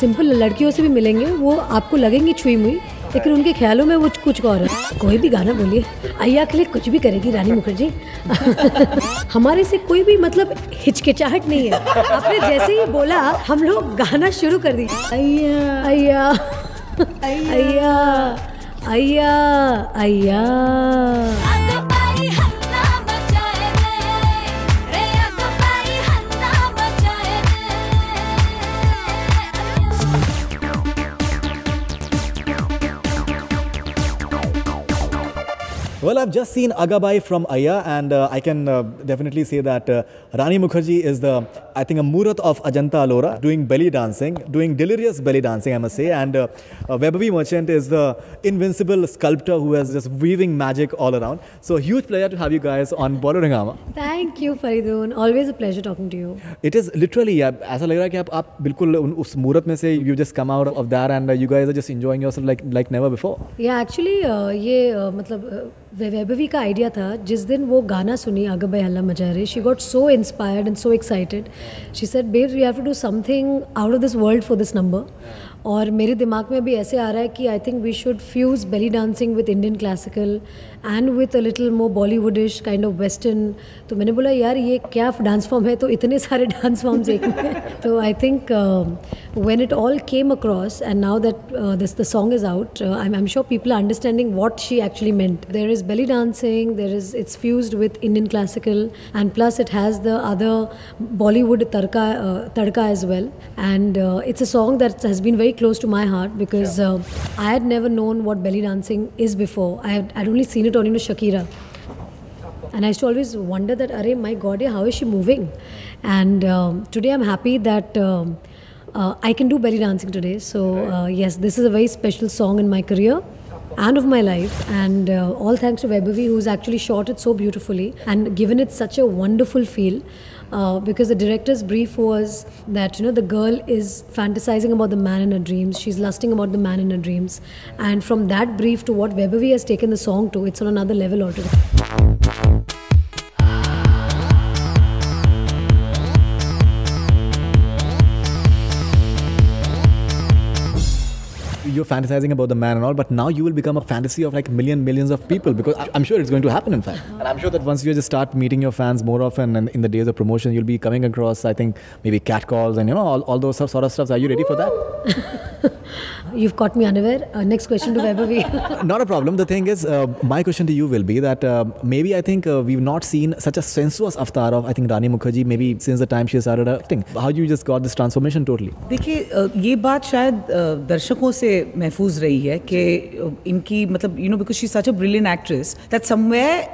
Simple लड़कियों से भी मिलेंगे, वो आपको लगेंगी छुई मुई, लेकिन उनके ख्यालों में वो कुछ और है। कोई भी गाना बोलिए, अय्या के लिए कुछ भी करेगी रानी मुखर्जी। हमारे से कोई भी मतलब हिचकिचाहट नहीं है। आपने जैसे ही बोला हम लोग गाना शुरू कर दी। अय्या अय्या अय्या अय्या अय्या। Well, I've just seen Agabai from Ayya, and I can definitely say that Rani Mukherjee is I think, a Murat of Ajanta Ellora, doing belly dancing, doing delirious belly dancing, I must say. And Vaibhavi Merchant is the invincible sculptor who is just weaving magic all around. So, huge pleasure to have you guys on Bollywood Hungama. Thank you, Faridun. Always a pleasure talking to you. It is literally, ऐसा लग रहा है कि आप बिल्कुल उस मूरत में से you just come out of that and you guys are just enjoying yourself like never before. Yeah, actually ये मतलब वैभवी का आइडिया था। जिस दिन वो गाना सुनी आगबाई हल्ला मचा रहे, she got so inspired and so excited. She said babe we have to do something out of this world for this number. और मेरे दिमाग में भी ऐसे आ रहा है कि I think we should fuse belly dancing with Indian classical and with a little more Bollywoodish kind of western. तो मैंने बोला यार ये क्या डांस फॉर्म है, तो इतने सारे डांस फॉर्म्स एक में। तो I think when it all came across and now that the song is out, I'm sure people are understanding what she actually meant. There is belly dancing, it's fused with Indian classical, and plus it has the other Bollywood tadka as well. And it's a song that has been very close to my heart because I had never known what belly dancing is before. I'd only seen it on Shakira. And I used to always wonder that, arey my God, how is she moving? And today I'm happy that I can do belly dancing today. So yes, this is a very special song in my career and of my life, and all thanks to Vaibhavi, who's actually shot it so beautifully and given it such a wonderful feel. Because the director's brief was that the girl is fantasizing about the man in her dreams, she's lusting about the man in her dreams, and from that brief to what Vaibhavi has taken the song to, it's on another level altogether. You're fantasizing about the man and all, but now you will become a fantasy of like millions of people, because I'm sure it's going to happen in fact. And I'm sure that once you just start meeting your fans more often and in the days of promotion, you'll be coming across, I think, maybe catcalls and all those sort of stuff. Are you ready for that? You've caught me unaware. Next question to Vaibhavi. Not a problem. The thing is, my question to you will be that maybe I think we've not seen such a sensuous avatar of, I think, Rani Mukherjee maybe since the time she started acting. How you just got this transformation totally? देखिए ये बात शायद दर्शकों से महफूज रही है कि इनकी मतलब because she's such a brilliant actress that somewhere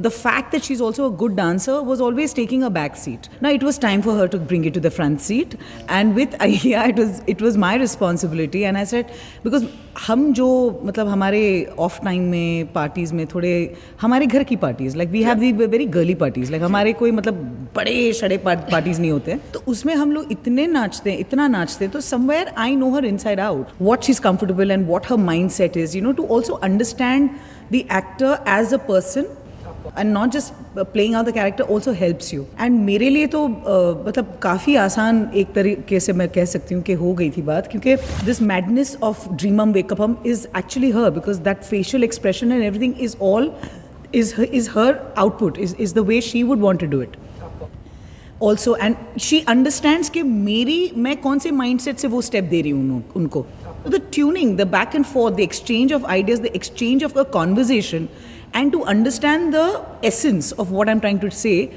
the fact that she's also a good dancer was always taking a back seat. Now it was time for her to bring it to the front seat, and with Ayya it was my responsibility, and I said because हम जो मतलब हमारे of time में parties में थोड़े हमारे घर की parties like we have the very girly parties, like हमारे कोई मतलब बड़े शड़े पार्टीज नहीं होते, तो उसमें हम लोग इतना नाचते हैं, तो somewhere I know her inside out, what she's comfortable and what her mindset is, to also understand the actor as a person and not just playing out the character also helps you. And मेरे लिए तो मतलब काफ़ी आसान एक तरीके से मैं कह सकती हूँ कि हो गई थी बात, क्योंकि this madness of Dreamum Wake Up Hum is actually her, because that facial expression and everything is her output, is the way she would want to do it. Also, and she understands कि मैं कौन से mindset से वो step दे रही हूँ उनको. The tuning, the back and forth, the exchange of ideas, the exchange of a conversation, and to understand the essence of what I'm trying to say,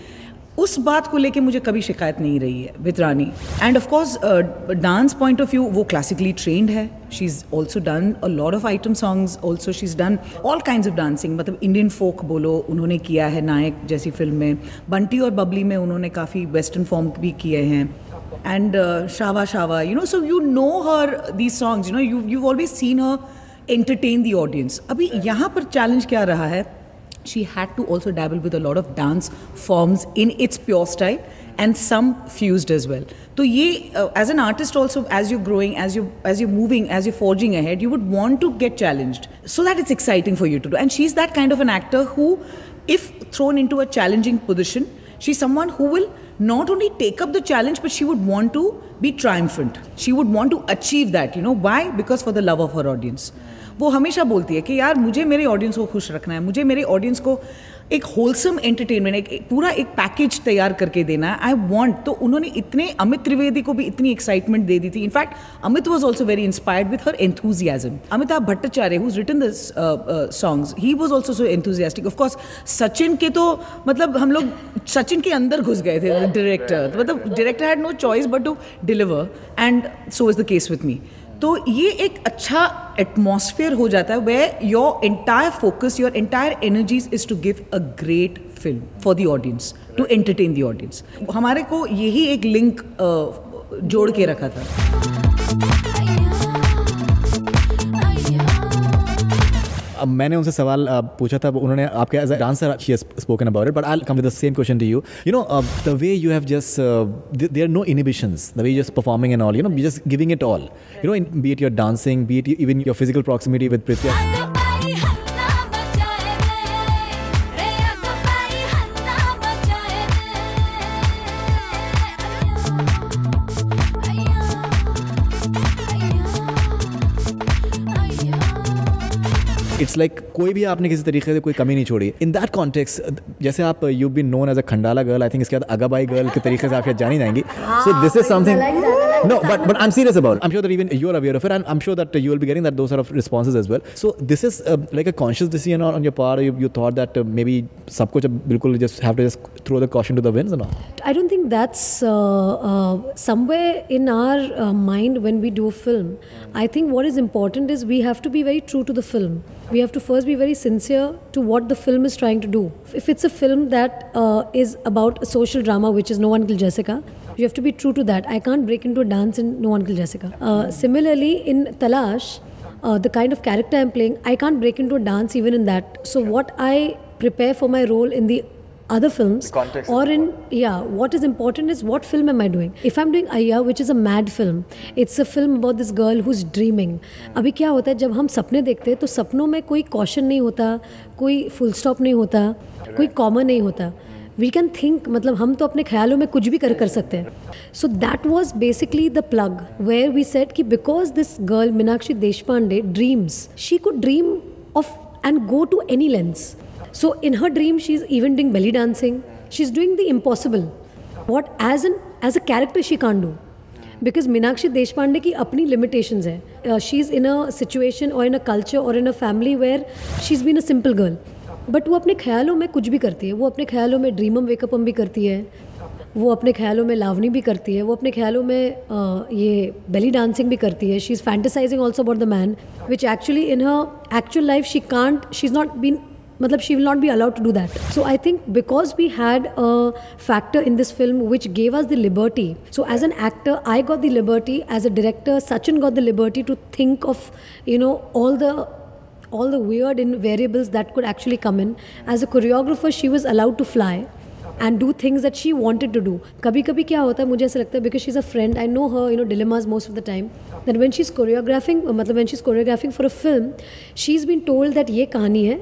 उस बात को लेके मुझे कभी शिकायत नहीं रही है with Rani. And of course, dance point of view, वो classically trained है. She's also done a lot of item songs. Also, she's done all kinds of dancing. मतलब Indian folk बोलो, उन्होंने किया है नायक जैसी फिल्म में. बंटी और बबली में उन्होंने काफ़ी western form भी किए हैं. And Shava Shava, so you know her, these songs, you've always seen her entertain the audience. Abhi यहाँ पर challenge क्या रहा है? She had to also dabble with a lot of dance forms in its pure style and some fused as well. So ye, as an artist also, as you're growing, as you're moving, as you're forging ahead, you would want to get challenged so that it's exciting for you to do. And she's that kind of an actor who, if thrown into a challenging position, she's someone who will not only take up the challenge, but she would want to be triumphant. She would want to achieve that. You know why? Because for the love of her audience. वो हमेशा बोलती है कि यार मुझे मेरे audience को खुश रखना है, मुझे मेरे ऑडियंस को एक होलसम एंटरटेनमेंट, एक पूरा एक पैकेज तैयार करके देना है. I want. तो उन्होंने इतने, अमित त्रिवेदी को भी इतनी एक्साइटमेंट दे दी थी. In fact Amit was also very inspired with her enthusiasm. Amitabh Bhattacharya, who's written this songs, he was also so enthusiastic. Of course Sachin के तो मतलब हम लोग सचिन के अंदर घुस गए थे डायरेक्टर. मतलब director had no choice but to deliver, and so is the case with me. तो ये एक अच्छा एटमॉस्फेयर हो जाता है where your entire focus, your entire energies is to give a great film for the audience, to entertain the audience. हमारे को यही एक लिंक जोड़ के रखा था. अब मैंने उनसे सवाल पूछा था, उन्होंने आपके as a dancer she has spoken about it, but I will come with the same question to you. You know the way you have just there are no inhibitions, the way you just performing and all, you know you just giving it all, you know, be it your dancing, be it even your physical proximity with Pritiya. It's like कोई भी आपने किसी तरीके से कोई कमी नहीं छोड़ी. इन दैट कॉन्टेक्स्ट, जैसे आप you been known as a Khandala girl, I think इसके बाद अगाबाई गर्ल के तरीके से आप जानी जाएंगी. So this is something. No, but I'm serious about it. I'm sure that even you're aware of it, and I'm sure that you will be getting those sort of responses as well. So this is like a conscious decision on your part. You thought that maybe सब कुछ बिल्कुल just have to just throw the caution to the winds, or not? I don't think that's somewhere in our mind when we do a film. I think what is important is we have to be very true to the film. We have to first be very sincere to what the film is trying to do. If it's a film that is about a social drama, which is No One Killed Jessica, you have to be true to that. I can't break into a dance in No One Killed Jessica. Similarly, in Talash, the kind of character I'm playing, I can't break into a dance even in that. So what I prepare for my role in the other films, or in, what is important is what film am I doing. If I'm doing Ayya, which is a mad film, it's a film about this girl who's dreaming. अभी क्या होता है, जब हम सपने देखते हैं तो सपनों में कोई कॉशन नहीं होता, कोई फुल स्टॉप नहीं होता, कोई कॉमा नहीं होता. वी कैन थिंक, मतलब हम तो अपने ख्यालों में कुछ भी कर सकते हैं. So that was basically the plug where we said कि because this girl Meenakshi Deshpande dreams, she could dream of and go to any lengths. So in her dream she is even doing belly dancing, she is doing the impossible, what as a character she can't do, because Meenakshi Deshpande की अपनी limitations है. She is in a situation और in a culture और in a family where she is been a simple girl, but वो अपने ख्यालों में कुछ भी करती है. वो अपने ख्यालों में ड्रीमम वेकअपम भी करती है, वो अपने ख्यालों में लावनी भी करती है, वो अपने ख्यालों में ये बेली डांसिंग भी करती है. She is fantasizing also about the man, which actually in her actual life she can't, she is not been, मतलब she will not be allowed to do that. So I think because we had a factor in this film which gave us the liberty. So as an actor, I got the liberty. As a director, Sachin got the liberty to think of, you know, all the weird variables that could actually come in. As a choreographer, she was allowed to fly and do things that she wanted to do. कभी-कभी क्या होता है, मुझे ऐसा लगता है, because she's a friend, I know her, you know, dilemmas most of the time. Then when she's choreographing, मतलब when she's choreographing for a film, she's been told that ये कहानी है,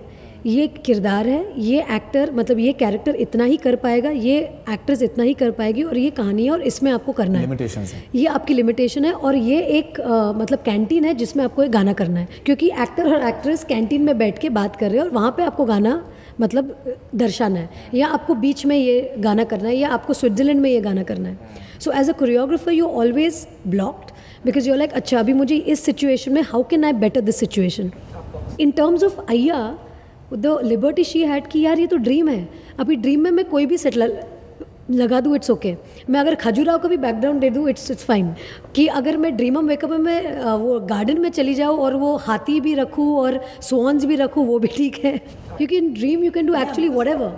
ये किरदार है, ये एक्टर, मतलब ये कैरेक्टर इतना ही कर पाएगा, ये एक्ट्रेस इतना ही कर पाएगी, और ये कहानी है और इसमें आपको करना है. लिमिटेशंस है, ये आपकी लिमिटेशन है, और ये एक मतलब कैंटीन है जिसमें आपको एक गाना करना है, क्योंकि एक्टर और एक्ट्रेस कैंटीन में बैठ के बात कर रहे हैं और वहाँ पे आपको गाना मतलब दर्शाना है, या आपको बीच में ये गाना करना है, या आपको स्विट्ज़रलैंड में ये गाना करना है. So as a choreographer you always blocked, because you like, अच्छा अभी मुझे इस सिचुएशन में how can I better this situation. In terms of Aiyyaa, the liberty she had कि यार ये तो ड्रीम है, अभी ड्रीम में मैं कोई भी सेट लगा दूँ, इट्स ओके. मैं अगर खजुराहो का भी बैकग्राउंड दे दूँ, इट्स फाइन. कि अगर मैं ड्रीमम वेकअप में वो गार्डन में चली जाऊँ और वो हाथी भी रखूँ और सोन्स भी रखूँ, वो भी ठीक है, क्योंकि in dream you can do actually whatever.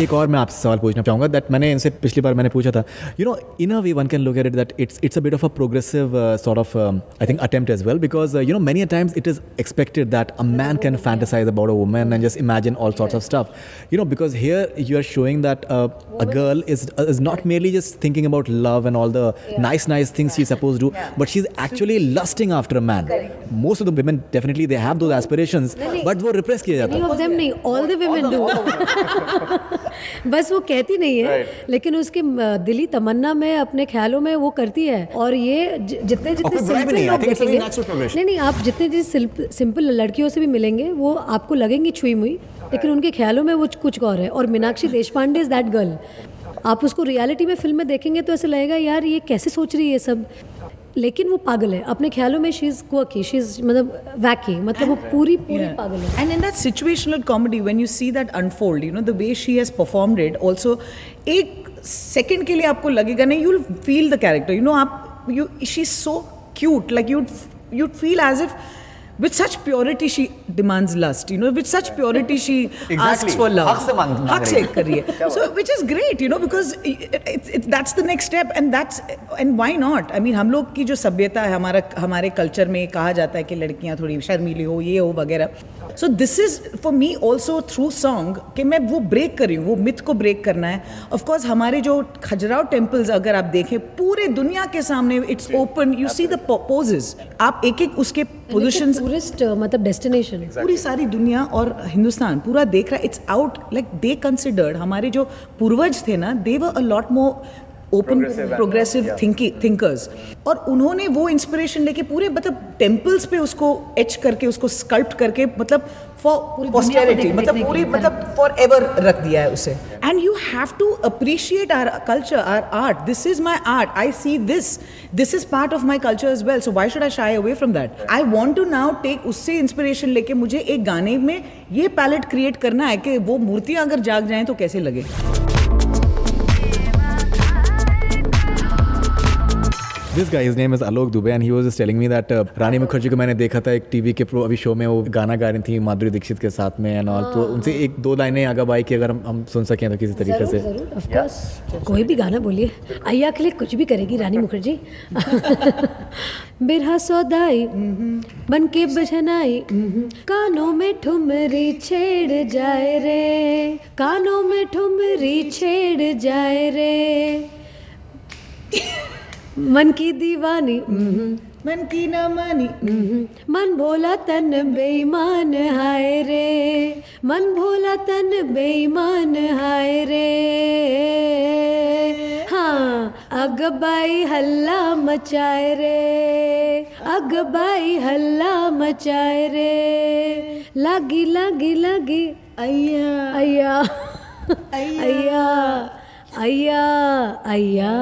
एक और मैं आपसे सवाल पूछना चाहूँगा दैट मैंने इनसे पिछली बार मैंने पूछा था, you know in a way one can look at it that it's a bit of a progressive sort of I think attempt as well, because you know many times it is expected that a man can fantasize about a woman and just imagine all sorts of stuff, you know, because here you are showing that a girl is not merely just thinking about love and all the nice things she's supposed to do, but she's actually lusting after a man. Most of the women definitely they have those aspirations, but वो repress किया जाता है. Many of them नहीं, all the women do. बस वो कहती नहीं है, लेकिन उसकी दिली तमन्ना में अपने ख्यालों में वो करती है. और ये जितने सिंपल लोग देखेंगे, नहीं आप जितने सिंपल लड़कियों से भी मिलेंगे वो आपको लगेंगी छुई मुई, लेकिन उनके ख्यालों में वो कुछ और है. और Meenakshi Deshpande is that girl. आप उसको रियलिटी में फिल्म में देखेंगे तो ऐसा लगेगा यार ये कैसे सोच रही है सब, लेकिन वो पागल है अपने ख्यालों में. She is quirky, she is मतलब वैकी, मतलब वो पूरी पागल है. And in that situational comedy when you see that unfold, you know the way she has performed it also, एक सेकंड के लिए आपको लगेगा नहीं, you will feel the character, you know आप she is so cute, like you'd feel as if with such purity she demands lust, you know, with such purity she asks for love. हक से कर रही है. So which is great, you know, because that's the next step, and why not? I mean, हम लोग की जो सभ्यता है, हमारे कल्चर में कहा जाता है कि लड़कियां थोड़ी शर्मीली हो, ये हो वगैरह. So this is for me also through song कि मैं वो ब्रेक कर रही हूँ, वो मिथ को ब्रेक करना है. Of course हमारे जो खजुराहो टेम्पल्स अगर आप देखें पूरे दुनिया के सामने, it's open, you see the poses, आप एक उसके पोजीशंस, टूरिस्ट मतलब डेस्टिनेशन, पूरी सारी दुनिया और हिंदुस्तान पूरा देख रहा है. It's out, like they considered, हमारे जो पूर्वज थे ना, they were a lot more open progressive thinkers, और उन्होंने वो इंस्पिरेशन लेके पूरे मतलब टेम्पल्स पे उसको एच करके, उसको स्कल्प्ट करके, मतलब फॉर पोस्टेरिटी, मतलब पूरी मतलब फॉर एवर रख दिया है उसे. And you have to appreciate our culture, our art. This is my art, I see this is part of my culture as well, so why should I shy away from that? I want to now take उससे inspiration लेके मुझे एक गाने में ये palette create करना है कि वो मूर्तियां अगर जाग जाएं तो कैसे लगे. This guy, his name is Alok Dubey, and he was just telling me that रानी मुखर्जी को मैंने देखा था एक टीवी के अभी शो में, वो गाना गा रही थी माधुरी दीक्षित के साथ में एंड ऑल. तो उनसे एक दो लाइनें आगा बाई की अगर हम सुन सकें तो किसी तरीके से. जरूर, ऑफ कोर्स, कोई भी गाना बोलिए, अय्या के लिए कुछ भी करेगी रानी मुखर्जी. बिरहा सौदाई बन के बजनाई, कानों में ठुमरी छेड़ जाए रे, कानों में ठुमरी छेड़ जाए रे, मन की दीवानी मन की ना मानी, मन भोला तन बेईमान हाय रे, मन भोला तन बेईमान हाय रे. हाँ अगबाई हल्ला मचाए रे, अगबाई हल्ला मचाए रे, लागी लागी लागी अय्या अय्या अय्या अय्या अय्या.